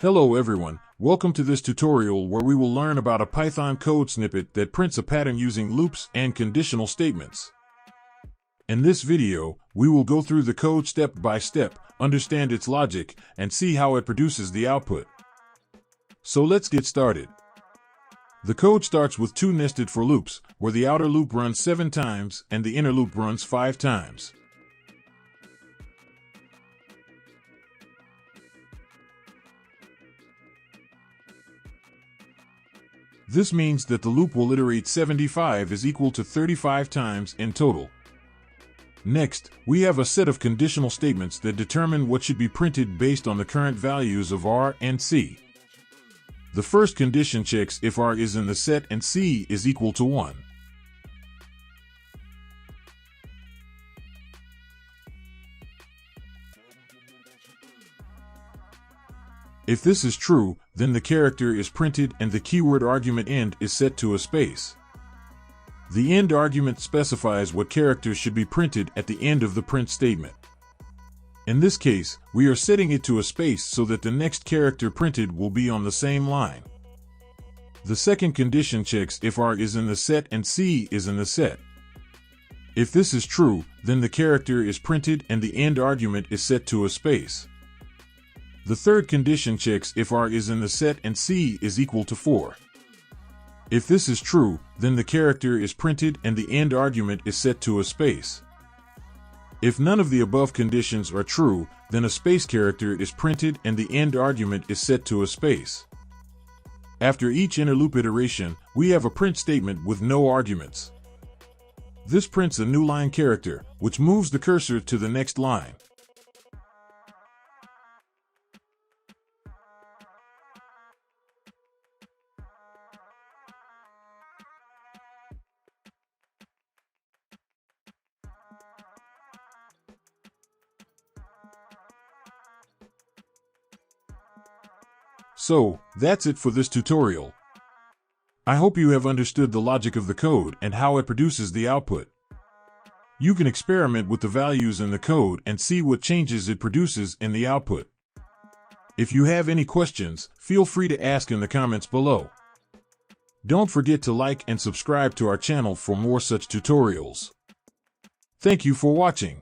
Hello everyone, welcome to this tutorial where we will learn about a Python code snippet that prints a pattern using loops and conditional statements. In this video, we will go through the code step by step, understand its logic, and see how it produces the output. So let's get started. The code starts with two nested for loops, where the outer loop runs 7 times and the inner loop runs 5 times. This means that the loop will iterate 75 is equal to 35 times in total. Next, we have a set of conditional statements that determine what should be printed based on the current values of R and C. The first condition checks if R is in the set and C is equal to 1. If this is true, then the character is printed and the keyword argument end is set to a space. The end argument specifies what characters should be printed at the end of the print statement. In this case, we are setting it to a space so that the next character printed will be on the same line. The second condition checks if R is in the set and C is in the set. If this is true, then the character is printed and the end argument is set to a space. The third condition checks if R is in the set and C is equal to 4. If this is true, then the character is printed and the end argument is set to a space. If none of the above conditions are true, then a space character is printed and the end argument is set to a space. After each inner loop iteration, we have a print statement with no arguments. This prints a new line character, which moves the cursor to the next line. So, that's it for this tutorial. I hope you have understood the logic of the code and how it produces the output. You can experiment with the values in the code and see what changes it produces in the output. If you have any questions, feel free to ask in the comments below. Don't forget to like and subscribe to our channel for more such tutorials. Thank you for watching.